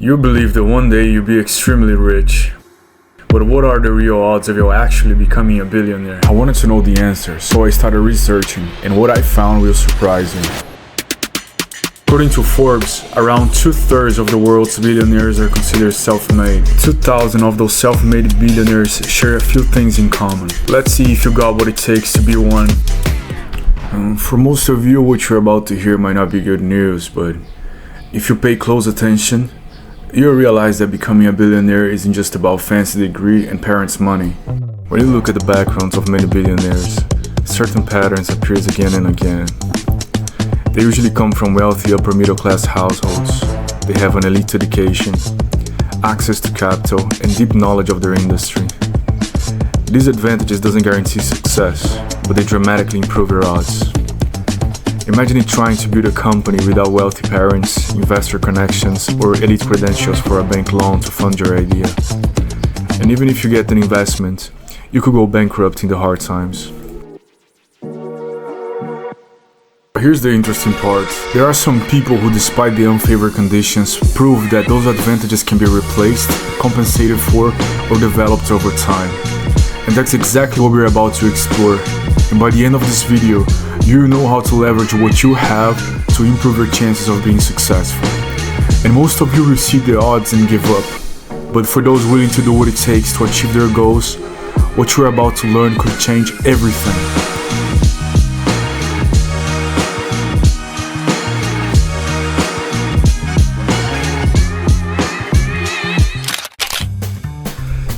You believe that one day you'll be extremely rich. But what are the real odds of you actually becoming a billionaire? I wanted to know the answer, so I started researching, and what I found will surprise you. According to Forbes, around 2/3 of the world's billionaires are considered self-made. 2,000 of those self-made billionaires share a few things in common. Let's see if you got what it takes to be one. For most of you, what you're about to hear might not be good news, but if you pay close attention, you'll realize that becoming a billionaire isn't just about fancy degree and parents' money. When you look at the backgrounds of many billionaires, certain patterns appear again and again. They usually come from wealthy upper middle class households. They have an elite education, access to capital, and deep knowledge of their industry. These advantages doesn't guarantee success, but they dramatically improve your odds. Imagine trying to build a company without wealthy parents, investor connections, or elite credentials for a bank loan to fund your idea. And even if you get an investment, you could go bankrupt in the hard times. Here's the interesting part. There are some people who, despite the unfavored conditions, prove that those advantages can be replaced, compensated for, or developed over time. And that's exactly what we're about to explore. And by the end of this video, you know how to leverage what you have to improve your chances of being successful. And most of you will see the odds and give up. But for those willing to do what it takes to achieve their goals, what you're about to learn could change everything.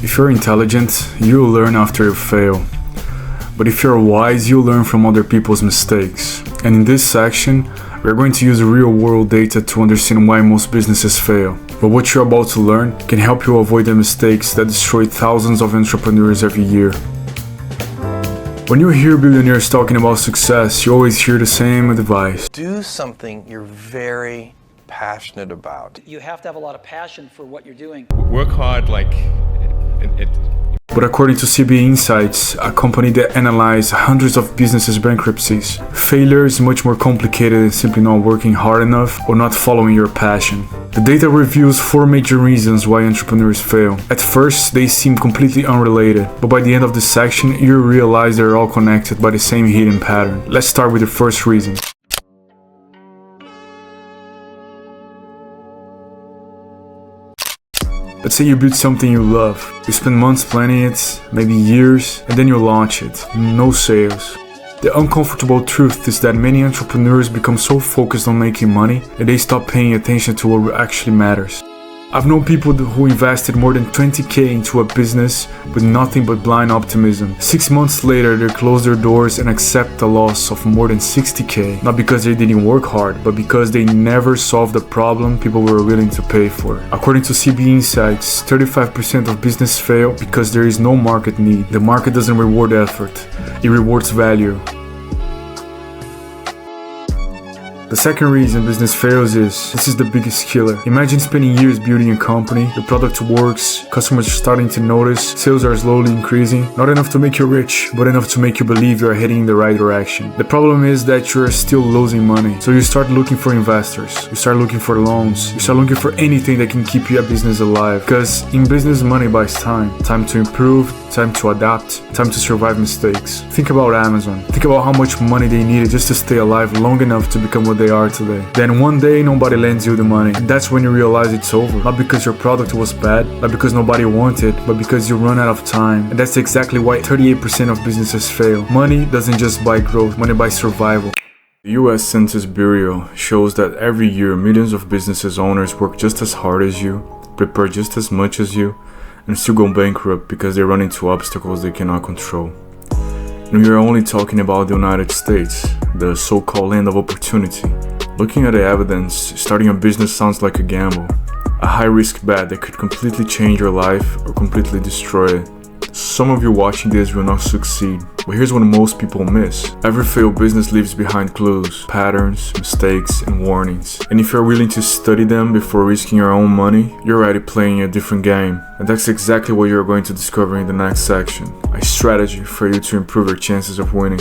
If you're intelligent, you'll learn after you fail. But if you're wise, you'll learn from other people's mistakes. And in this section, we're going to use real-world data to understand why most businesses fail. But what you're about to learn can help you avoid the mistakes that destroy thousands of entrepreneurs every year. When you hear billionaires talking about success, you always hear the same advice. Do something you're very passionate about. You have to have a lot of passion for what you're doing. Work hard, But according to CB Insights, a company that analyzed hundreds of businesses' bankruptcies, failure is much more complicated than simply not working hard enough or not following your passion. The data reveals 4 major reasons why entrepreneurs fail. At first, they seem completely unrelated, but by the end of this section, you realize they're all connected by the same hidden pattern. Let's start with the first reason. Let's say you build something you love. You spend months planning it, maybe years, and then you launch it. No sales. The uncomfortable truth is that many entrepreneurs become so focused on making money that they stop paying attention to what actually matters. I've known people who invested more than 20k into a business with nothing but blind optimism. 6 months later, they close their doors and accept a loss of more than 60k. Not because they didn't work hard, but because they never solved the problem people were willing to pay for. According to CB Insights, 35% of business fail because there is no market need. The market doesn't reward effort, it rewards value. The second reason business fails is, this is the biggest killer. Imagine spending years building a company, the product works, customers are starting to notice, sales are slowly increasing, not enough to make you rich, but enough to make you believe you're heading in the right direction. The problem is that you're still losing money, so you start looking for investors, you start looking for loans, you start looking for anything that can keep your business alive. Because in business, money buys time. Time to improve, time to adapt, time to survive mistakes. Think about Amazon. Think about how much money they needed just to stay alive long enough to become what they are today. Then one day nobody lends you the money, and that's when you realize it's over. Not because your product was bad, not because nobody wanted, but because you run out of time. And that's exactly why 38% of businesses fail. Money doesn't just buy growth, money buys survival. The US Census Bureau shows that every year millions of business owners work just as hard as you, prepare just as much as you, and still go bankrupt because they run into obstacles they cannot control. And we are only talking about the United States, the so-called land of opportunity. Looking at the evidence, starting a business sounds like a gamble. A high-risk bet that could completely change your life or completely destroy it. Some of you watching this will not succeed, but here's what most people miss. Every failed business leaves behind clues, patterns, mistakes, and warnings. And if you're willing to study them before risking your own money, you're already playing a different game. And that's exactly what you're going to discover in the next section. A strategy for you to improve your chances of winning.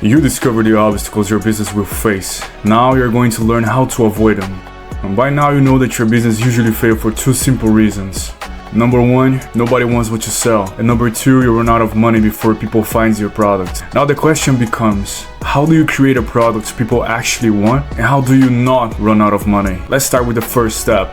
You discover the obstacles your business will face. Now you're going to learn how to avoid them. And by now you know that your business usually fails for two simple reasons. Number one, nobody wants what you sell. And number two, you run out of money before people find your product. Now the question becomes, how do you create a product people actually want? And how do you not run out of money? Let's start with the first step.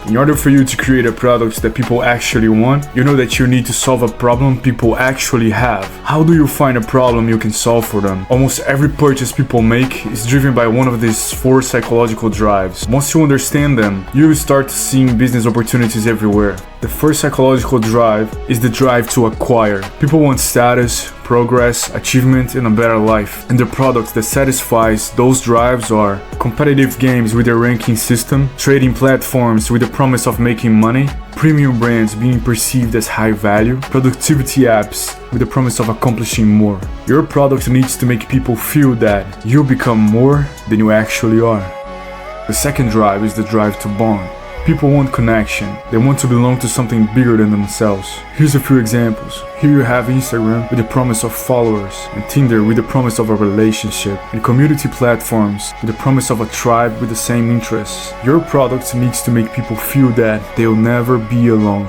In order for you to create a product that people actually want, you know that you need to solve a problem people actually have. How do you find a problem you can solve for them? Almost every purchase people make is driven by one of these 4 psychological drives. Once you understand them, you will start seeing business opportunities everywhere. The first psychological drive is the drive to acquire. People want status, progress, achievement, and a better life. And the products that satisfies those drives are competitive games with a ranking system, trading platforms with the promise of making money, premium brands being perceived as high value, productivity apps with the promise of accomplishing more. Your product needs to make people feel that you become more than you actually are. The second drive is the drive to bond. People want connection. They want to belong to something bigger than themselves. Here's a few examples. Here you have Instagram with the promise of followers, and Tinder with the promise of a relationship, and community platforms with the promise of a tribe with the same interests. Your product needs to make people feel that they'll never be alone.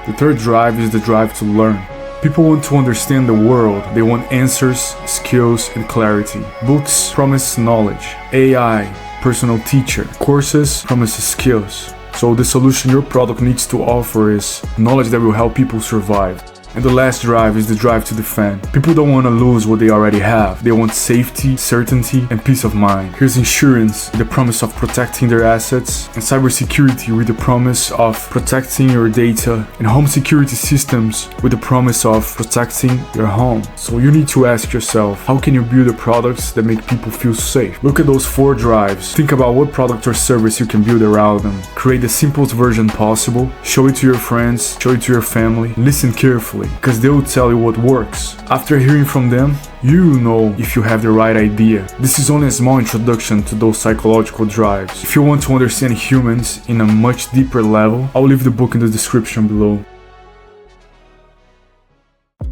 The third drive is the drive to learn. People want to understand the world. They want answers, skills, and clarity. Books promise knowledge. AI, personal teacher. Courses promises skills. So the solution your product needs to offer is knowledge that will help people survive. And the last drive is the drive to defend. People don't want to lose what they already have. They want safety, certainty, and peace of mind. Here's insurance with the promise of protecting their assets, and cybersecurity with the promise of protecting your data, and home security systems with the promise of protecting your home. So you need to ask yourself, how can you build the products that make people feel safe? Look at those 4 drives. Think about what product or service you can build around them. Create the simplest version possible. Show it to your friends, show it to your family. Listen carefully, because they will tell you what works. After hearing from them, you know if you have the right idea. This is only a small introduction to those psychological drives. If you want to understand humans in a much deeper level, I'll leave the book in the description below.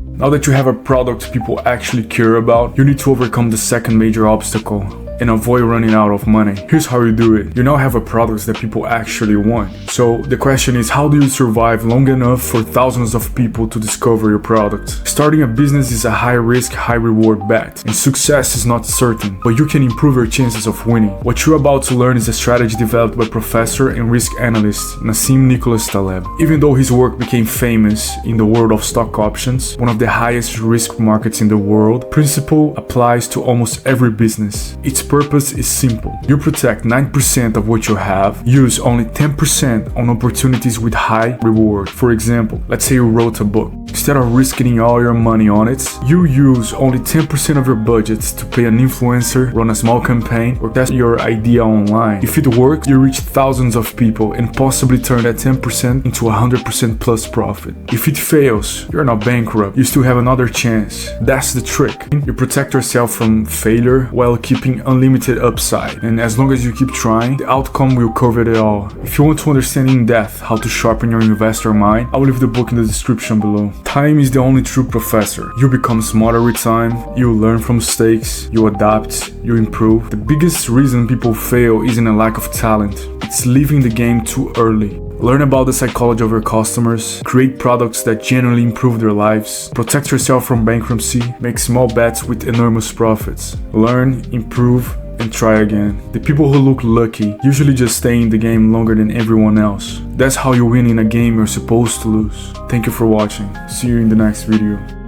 Now that you have a product people actually care about, you need to overcome the second major obstacle and avoid running out of money. Here's how you do it. You now have a product that people actually want. So the question is, how do you survive long enough for thousands of people to discover your product? Starting a business is a high risk, high reward bet, and success is not certain, but you can improve your chances of winning. What you're about to learn is a strategy developed by professor and risk analyst Nassim Nicholas Taleb. Even though his work became famous in the world of stock options, one of the highest risk markets in the world, principle applies to almost every business. Its purpose is simple. You protect 9% of what you have, use only 10% on opportunities with high reward. For example, let's say you wrote a book. Instead of risking all your money on it, you use only 10% of your budget to pay an influencer, run a small campaign, or test your idea online. If it works, you reach thousands of people and possibly turn that 10% into 100% plus profit. If it fails, you're not bankrupt. You still have another chance. That's the trick. You protect yourself from failure while keeping unlimited upside. And as long as you keep trying, the outcome will cover it all. If you want to understand in depth how to sharpen your investor mind, I will leave the book in the description below. Time is the only true professor. You become smarter with time, you learn from mistakes, you adapt, you improve. The biggest reason people fail isn't a lack of talent. It's leaving the game too early. Learn about the psychology of your customers, create products that genuinely improve their lives, protect yourself from bankruptcy, make small bets with enormous profits. Learn, improve, and try again. The people who look lucky usually just stay in the game longer than everyone else. That's how you win in a game you're supposed to lose. Thank you for watching. See you in the next video.